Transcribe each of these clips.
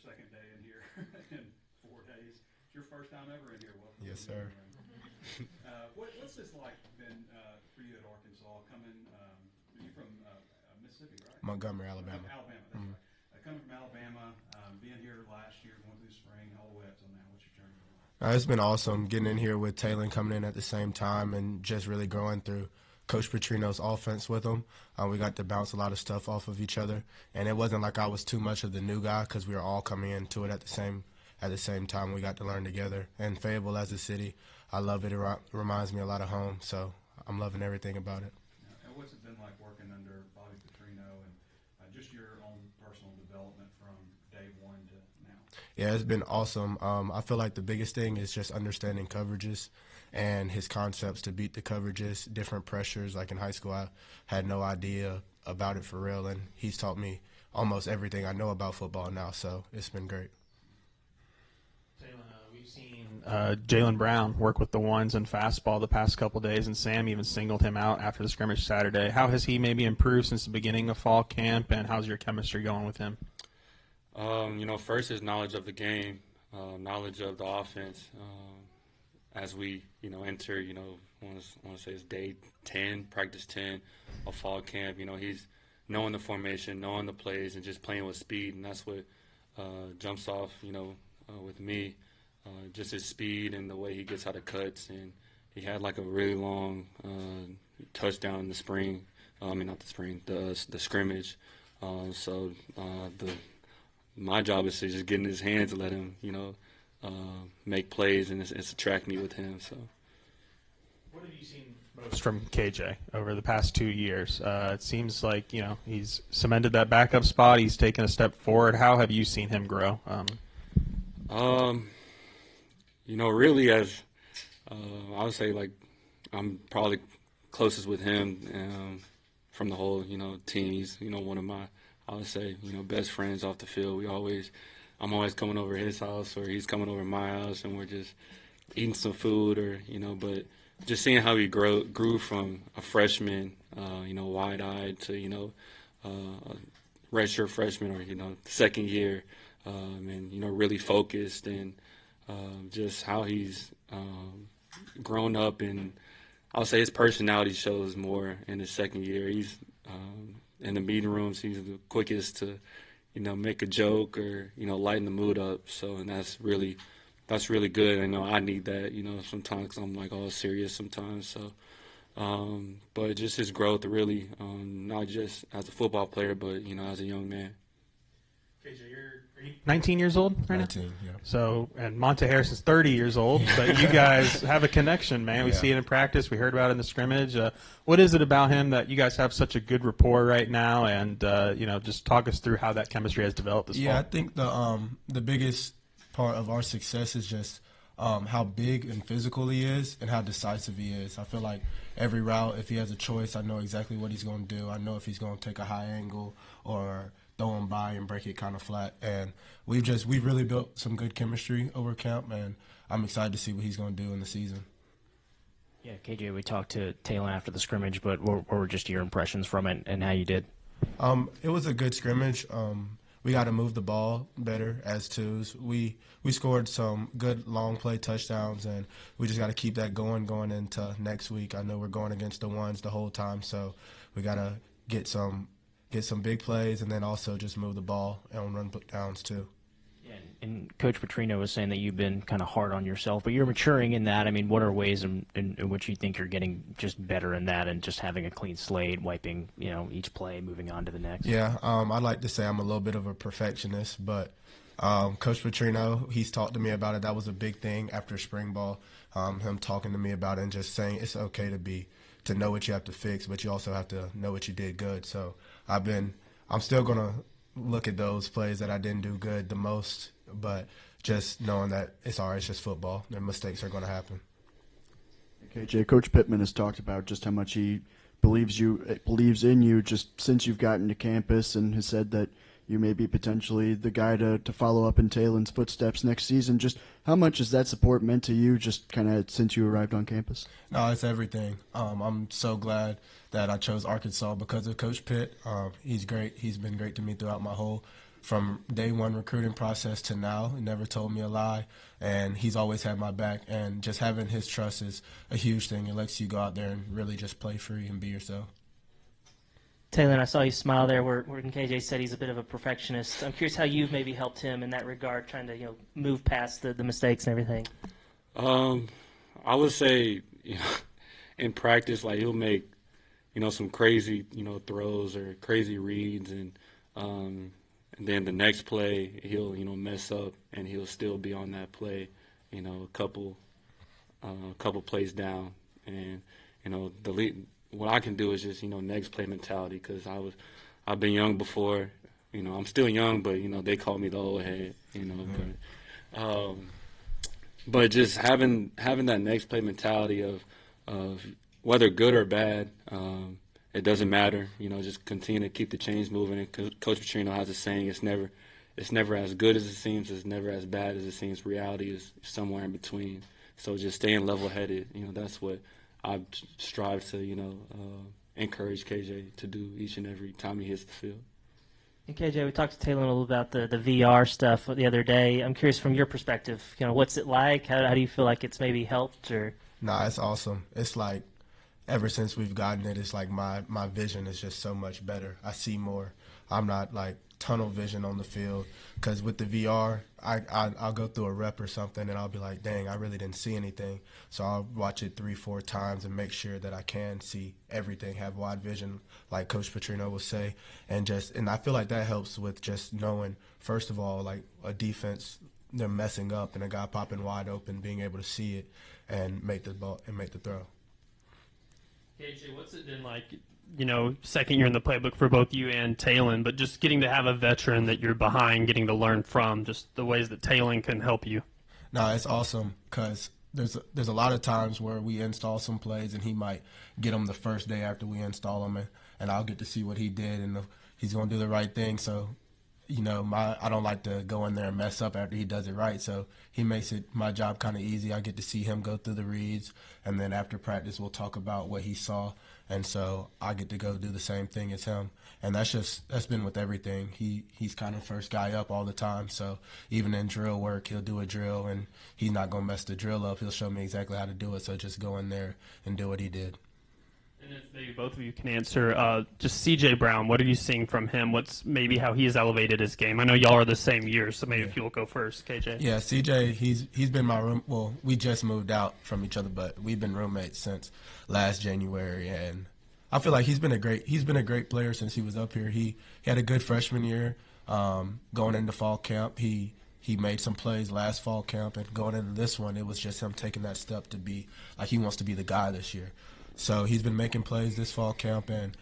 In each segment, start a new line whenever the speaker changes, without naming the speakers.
second day in here in 4 days. It's your first time ever in here. Welcome.
Yes, sir.
What's this like been for you at Arkansas? Coming, you're from Mississippi, right?
Montgomery, Alabama.
Alabama, that's right. Coming from Alabama, being here last year, going through spring, all the way up till now. What's your journey like?
It's been awesome getting in here with Taylen coming in at the same time and just really growing through Coach Petrino's offense with him. We got to bounce a lot of stuff off of each other, and it wasn't like I was too much of the new guy because we were all coming into it at the same time. We got to learn together. And Fayetteville as a city, I love it. It reminds me a lot of home, so I'm loving everything about it.
And what's it been like working under Bobby Petrino and just your own personal development from day one to now?
Yeah, it's been awesome. I feel like the biggest thing is just understanding coverages and his concepts to beat the coverages, different pressures. Like in high school, I had no idea about it for real, and he's taught me almost everything I know about football now, so it's been great.
We've seen Jalen Brown work with the ones and fastball the past couple days, and Sam even singled him out after the scrimmage Saturday. How has he maybe improved since the beginning of fall camp, and how's your chemistry going with him?
First is knowledge of the game, knowledge of the offense. As we, enter, I want to say it's day 10, practice 10 of fall camp. He's knowing the formation, knowing the plays, and just playing with speed, and that's what jumps off, with me. Just his speed and the way he gets out of cuts, and he had like a really long touchdown in the spring. The scrimmage. My job is to just get in his hands and let him, make plays, and it's attract me with him. So,
what have you seen most from KJ over the past 2 years? It seems like he's cemented that backup spot. He's taken a step forward. How have you seen him grow?
Really, as I would say, like I'm probably closest with him from the whole team. He's one of my, I would say, best friends off the field. I'm always coming over his house, or he's coming over my house, and we're just eating some food, or but just seeing how he grew from a freshman, wide-eyed to a redshirt freshman, or second year, and really focused, and just how he's grown up, and I'll say his personality shows more in his second year. He's in the meeting rooms, he's the quickest to make a joke or lighten the mood up. So, and that's really good. I know I need that sometimes, 'cause I'm like all serious sometimes. So, but just his growth really, not just as a football player, but as a young man.
KJ, are you 19 years old right
19,
now?
yeah.
So, and Monte Harrison's 30 years old, but you guys have a connection, man. We see it in practice. We heard about it in the scrimmage. What is it about him that you guys have such a good rapport right now? And, just talk us through how that chemistry has developed this fall.
Yeah, I think the biggest part of our success is just how big and physical he is and how decisive he is. I feel like every route, if he has a choice, I know exactly what he's going to do. I know if he's going to take a high angle or throw him by and break it kind of flat. And we've really built some good chemistry over camp, and I'm excited to see what he's going to do in the season.
Yeah, KJ, we talked to Taylen after the scrimmage, but what were just your impressions from it and how you did?
It was a good scrimmage. We got to move the ball better as twos. We scored some good long play touchdowns, and we just got to keep that going into next week. I know we're going against the ones the whole time, so we got to get some big plays, and then also just move the ball and run downs too.
Yeah, and Coach Petrino was saying that you've been kind of hard on yourself, but you're maturing in that. I mean, what are ways in which you think you're getting just better in that and just having a clean slate, wiping, each play, moving on to the next?
Yeah, I'd like to say I'm a little bit of a perfectionist, but Coach Petrino, he's talked to me about it. That was a big thing after spring ball, him talking to me about it and just saying it's okay to know what you have to fix, but you also have to know what you did good. So I'm still going to look at those plays that I didn't do good the most, but just knowing that it's all right, it's just football. Their mistakes are going to happen.
KJ, Coach Pittman has talked about just how much he believes in you just since you've gotten to campus, and has said that you may be potentially the guy to follow up in Taylen's footsteps next season. Just how much has that support meant to you just kind of since you arrived on campus?
No, it's everything. I'm so glad that I chose Arkansas because of Coach Pitt. He's great. He's been great to me throughout my whole from day one recruiting process to now. He never told me a lie, and he's always had my back. And just having his trust is a huge thing. It lets you go out there and really just play free and be yourself.
Taylen, I saw you smile there where KJ said he's a bit of a perfectionist. I'm curious how you've maybe helped him in that regard, trying to move past the mistakes and everything.
I would say, in practice, like he'll make, some crazy, throws or crazy reads, and then the next play he'll, mess up and he'll still be on that play, a couple plays down, and what I can do is just next play mentality, because I've been young before, I'm still young, but they call me the old head, but just having that next play mentality of whether good or bad, it doesn't matter. Just continue to keep the chains moving. And Coach Petrino has a saying: it's never as good as it seems. It's never as bad as it seems. Reality is somewhere in between. So just staying level-headed. That's what I strive to encourage KJ to do each and every time he hits the field.
And KJ, we talked to Taylen a little about the VR stuff the other day. I'm curious from your perspective, what's it like? How do you feel like it's maybe helped? Or
Nah, it's awesome. It's like ever since we've gotten it, it's like my vision is just so much better. I see more. I'm not like tunnel vision on the field, because with the VR, I'll go through a rep or something and I'll be like, dang, I really didn't see anything. So I'll watch it 3-4 times and make sure that I can see everything, have wide vision, like Coach Petrino will say, and I feel like that helps with just knowing, first of all, like a defense, they're messing up and a guy popping wide open, being able to see it and make the ball and make the throw.
KJ, what's it been like, second year in the playbook for both you and Taylen, but just getting to have a veteran that you're behind, getting to learn from, just the ways that Taylen can help you?
No, it's awesome, because there's a lot of times where we install some plays and he might get them the first day after we install them, and I'll get to see what he did, and he's going to do the right thing. So, I don't like to go in there and mess up after he does it right. So he makes my job kind of easy. I get to see him go through the reads, and then after practice we'll talk about what he saw. And so I get to go do the same thing as him. And that's been with everything. He's kind of first guy up all the time. So even in drill work, he'll do a drill, and he's not going to mess the drill up. He'll show me exactly how to do it. So just go in there and do what he did.
And if maybe both of you can answer, just C.J. Brown, what are you seeing from him? What's maybe how he's elevated his game? I know y'all are the same year, so maybe if you'll go first, KJ.
Yeah, C.J., he's been my room. Well, we just moved out from each other, but we've been roommates since last January, and I feel like he's been a great player since he was up here. He had a good freshman year. Going into fall camp, he made some plays last fall camp, and going into this one, it was just him taking that step to be like he wants to be the guy this year. So he's been making plays this fall camp, and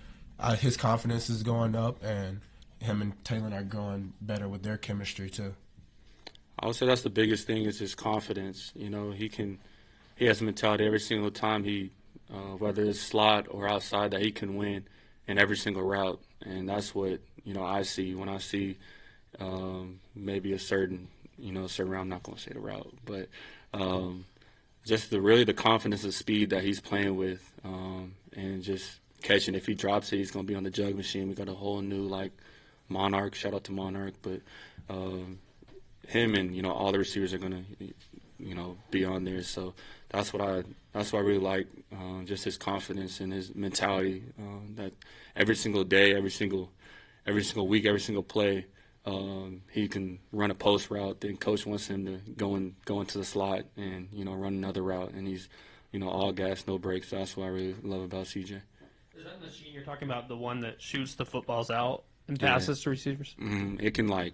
his confidence is going up, and him and Taylen are growing better with their chemistry too.
I would say that's the biggest thing is his confidence. He has a mentality every single time whether it's slot or outside, that he can win in every single route, and that's what I see when I see maybe a certain route. I'm not going to say the route, but just the confidence and speed that he's playing with, and just catching. If he drops it, he's going to be on the jug machine. We got a whole new Monarch. Shout out to Monarch, but him and all the receivers are going to be on there. So that's what I really like, just his confidence and his mentality, that every single day, every single week, every single play, he can run a post route. Then coach wants him to go into the slot and run another route, and he's all gas, no brakes. So that's what I really love about CJ.
Is that machine you're talking about, the one that shoots the footballs out and passes to receivers?
It can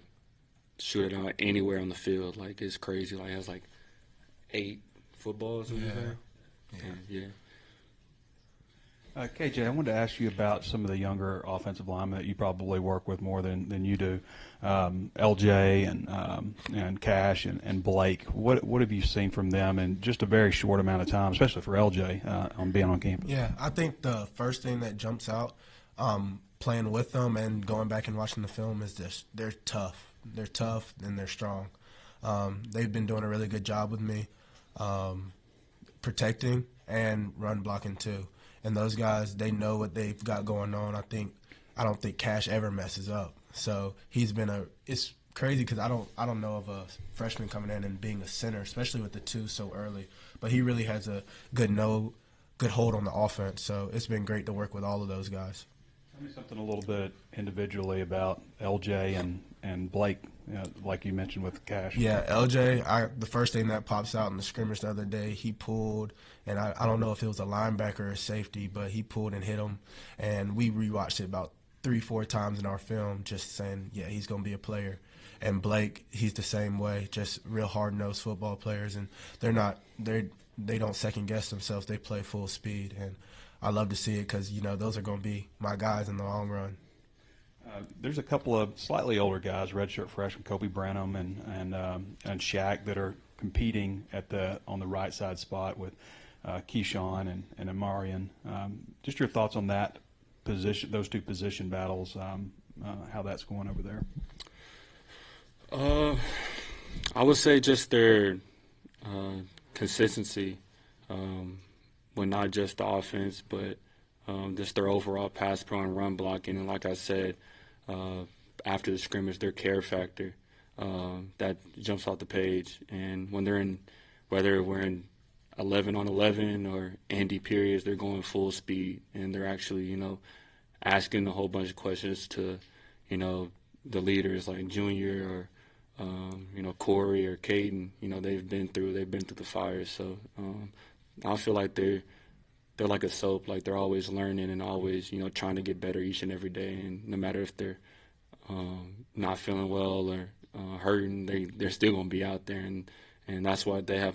shoot it out anywhere on the field. It's crazy. It has 8 footballs in there. Yeah.
KJ, I wanted to ask you about some of the younger offensive linemen that you probably work with more than you do. LJ and Cash and Blake. What have you seen from them in just a very short amount of time, especially for LJ on being on campus?
Yeah, I think the first thing that jumps out playing with them and going back and watching the film is this: they're tough. They're tough and they're strong. They've been doing a really good job with me, protecting and run blocking too. And those guys, they know what they've got going on. I don't think Cash ever messes up. So he's been it's crazy because I don't know of a freshman coming in and being a center, especially with the 2 so early. But he really has a good hold on the offense. So it's been great to work with all of those guys.
Tell me something a little bit individually about LJ and Blake, like you mentioned with Cash.
Yeah, LJ, the first thing that pops out in the scrimmage the other day, he pulled, and I don't know if it was a linebacker or a safety, but he pulled and hit him. And we rewatched it about 3-4 times in our film, just saying, yeah, he's going to be a player. And Blake, he's the same way, just real hard-nosed football players, and they don't second-guess themselves. They play full speed, and I love to see it because, those are going to be my guys in the long run.
There's a couple of slightly older guys, redshirt freshman Kobe Branham and Shaq, that are competing on the right side spot with Keyshawn and Amarian. Just your thoughts on that position, those 2 position battles, how that's going over there.
I would say just their consistency, with not just the offense, but just their overall pass pro and run blocking. And like I said, after the scrimmage, their care factor that jumps off the page. And when whether we're in 11-on-11 or Andy periods, they're going full speed, and they're actually, asking a whole bunch of questions to, the leaders like Junior or Corey or Caden. They've been through the fire. So I feel like they're like a soap. Like they're always learning and always, trying to get better each and every day. And no matter if they're not feeling well or hurting, they're still going to be out there. And that's why the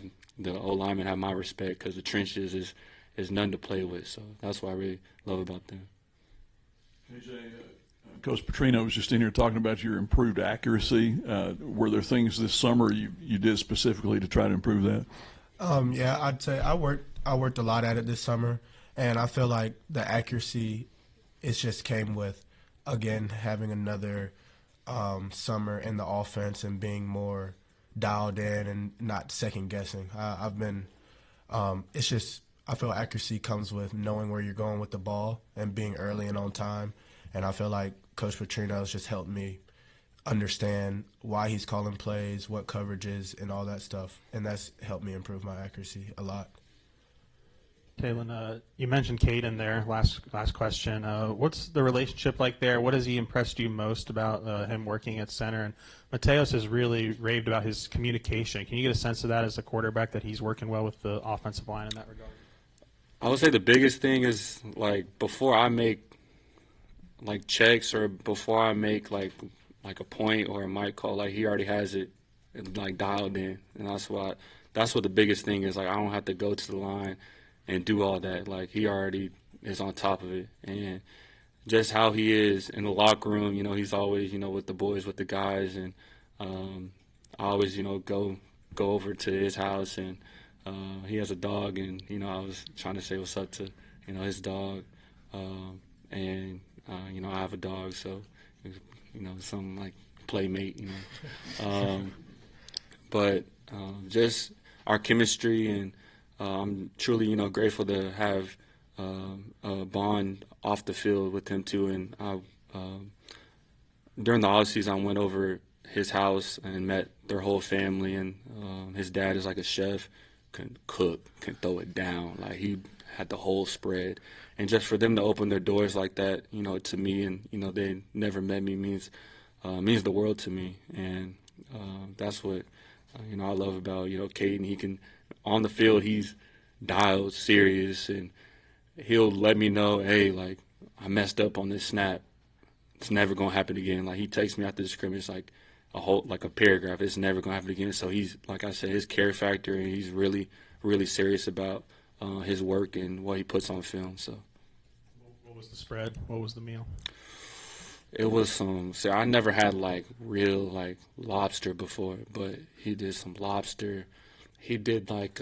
O linemen have my respect, because the trenches is nothing to play with. So that's what I really love about them.
KJ, Coach Petrino was just in here talking about your improved accuracy. Were there things this summer you did specifically to try to improve that?
Yeah, I'd say I worked a lot at it this summer, and I feel like the accuracy, it just came with, again, having another summer in the offense and being more dialed in and not second guessing. I've been, it's just, I feel accuracy comes with knowing where you're going with the ball and being early and on time. And I feel like Coach Petrino has just helped me understand why he's calling plays, what coverages, and all that stuff. And that's helped me improve my accuracy a lot.
Taylen, you mentioned Caden there, last question. What's the relationship like there? What has he impressed you most about him working at center? And Mateos has really raved about his communication. Can you get a sense of that as a quarterback, that he's working well with the offensive line in that regard?
I would say the biggest thing is, like, before I make, like, checks or before I make, like a point or a mic call, like, he already has it, like, dialed in. And that's what the biggest thing is. Like, I don't have to go to the line and do all that. Like, he already is on top of it. And just how he is in the locker room, he's always, with the boys, with the guys. And I always, go over to his house, and he has a dog, and, I was trying to say what's up to, his dog. And, I have a dog, so, some like playmate, But just our chemistry, and I'm truly, grateful to have a bond off the field with him too. And during the offseason, I went over his house and met their whole family. And his dad is like a chef, can cook, can throw it down. Like, he had the whole spread. And just for them to open their doors like that, to me, and they never met me, means the world to me. And that's what I love about Caden. He can, on the field, he's dialed, serious, and he'll let me know, hey, like, I messed up on this snap. It's never gonna happen again. Like, he takes me after the scrimmage like a paragraph. It's never gonna happen again. So he's, like I said, his care factor, and he's really, really serious about his work and what he puts on film. So.
What was the spread? What was the meal?
It was I never had like real like lobster before, but he did some lobster. He did like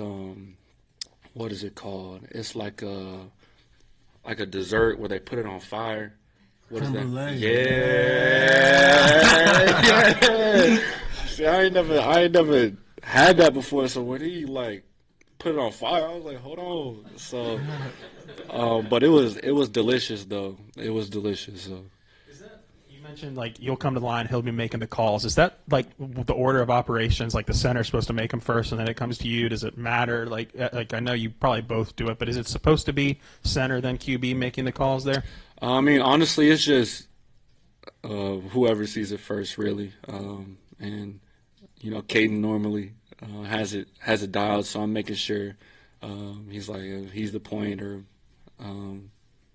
what is it called? It's like a dessert where they put it on fire. What is that? Yeah. See, I ain't never had that before. So when he like put it on fire, I was like, hold on. So, but it was delicious though. It was delicious. So.
mentioned like you'll come to the line, he'll be making the calls. Is that like the order of operations? Like the center's supposed to make them first, and then it comes to you. Does it matter? Like I know you probably both do it, but is it supposed to be center then QB making the calls there?
I mean, honestly, it's just whoever sees it first, really. And you know, Caden normally has it dialed, so I'm making sure he's like he's the point or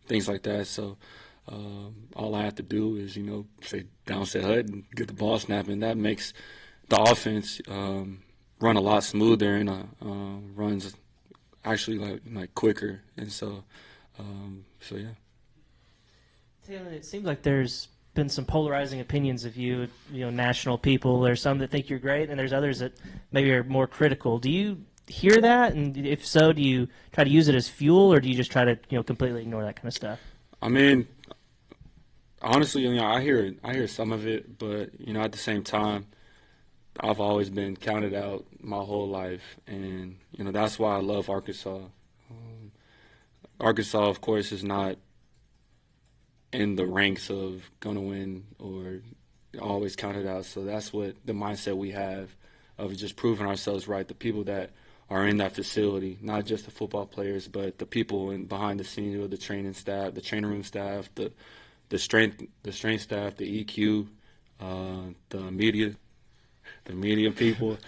things like that. So. All I have to do is, you know, say down, set HUD, and get the ball snapping. That makes the offense run a lot smoother and runs actually like quicker. And so yeah.
Taylor, it seems like there's been some polarizing opinions of you, national people. There's some that think you're great, and there's others that maybe are more critical. Do you hear that? And if so, do you try to use it as fuel, or do you just try to, completely ignore that kind of stuff?
I mean, honestly, I hear some of it, but at the same time, I've always been counted out my whole life, and that's why I love Arkansas. Arkansas, of course, is not in the ranks of gonna win or always counted out. So that's what the mindset we have of just proving ourselves right. The people that are in that facility, not just the football players, but the people behind the scenes, the training staff, the training room staff, the strength staff, the EQ, the media people.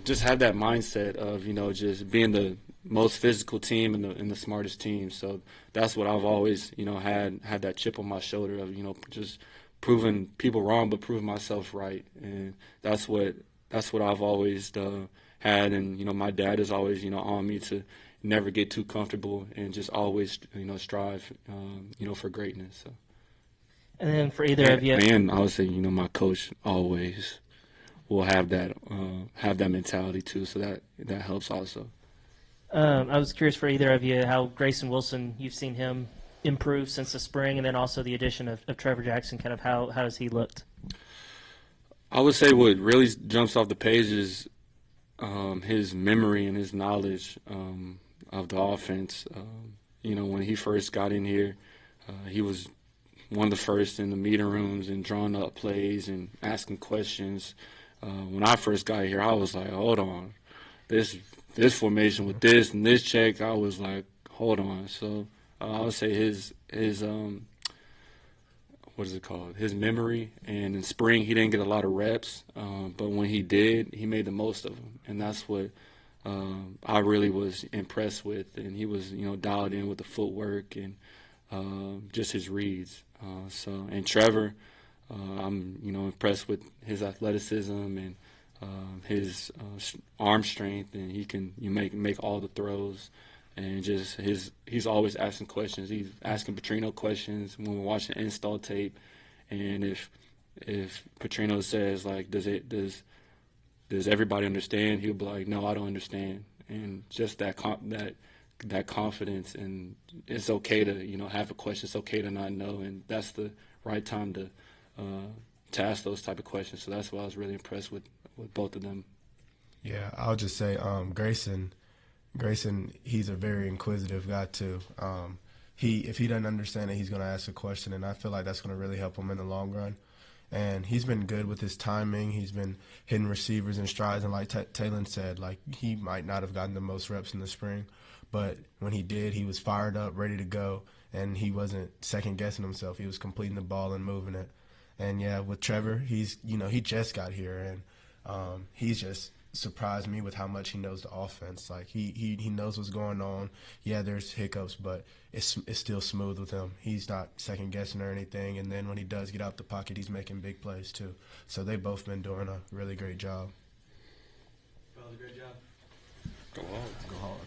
Just have that mindset of just being the most physical team and the smartest team. So that's what I've always had that chip on my shoulder of just proving people wrong but proving myself right, and that's what I've always had. And my dad is always on me to never get too comfortable and just always strive for greatness. So.
And then for either of you,
and I would say my coach always will have that mentality too, so that helps also.
I was curious for either of you how Grayson Wilson, you've seen him improve since the spring, and then also the addition of Trevor Jackson. Kind of how has he looked?
I would say what really jumps off the page is his memory and his knowledge of the offense. When he first got in here, he was one of the first in the meeting rooms and drawing up plays and asking questions. When I first got here, I was like, hold on, this formation with this and this check, I was like, hold on. So I would say his what is it called? His memory. And in spring, he didn't get a lot of reps, but when he did, he made the most of them. And that's what I really was impressed with. And he was, dialed in with the footwork and just his reads. And Trevor, I'm, impressed with his athleticism and his arm strength, and he can make all the throws. And just he's always asking questions. He's asking Petrino questions when we're watching install tape. And if Petrino says like, does everybody understand? He'll be like, no, I don't understand. And just that confidence, and it's okay to have a question. It's okay to not know, and that's the right time to ask those type of questions. So that's why I was really impressed with both of them.
Yeah, I'll just say Grayson, he's a very inquisitive guy too. If he doesn't understand it, he's going to ask a question, and I feel like that's going to really help him in the long run. And he's been good with his timing. He's been hitting receivers in strides, and like Taylen said, like he might not have gotten the most reps in the spring, but when he did, he was fired up, ready to go, and he wasn't second-guessing himself. He was completing the ball and moving it. And, yeah, with Trevor, he just got here, and he's just surprised me with how much he knows the offense. Like, he knows what's going on. Yeah, there's hiccups, but it's still smooth with him. He's not second-guessing or anything, and then when he does get out the pocket, he's making big plays too. So they've both been doing a really great job.
Well, great job.
Go on.
Go hard.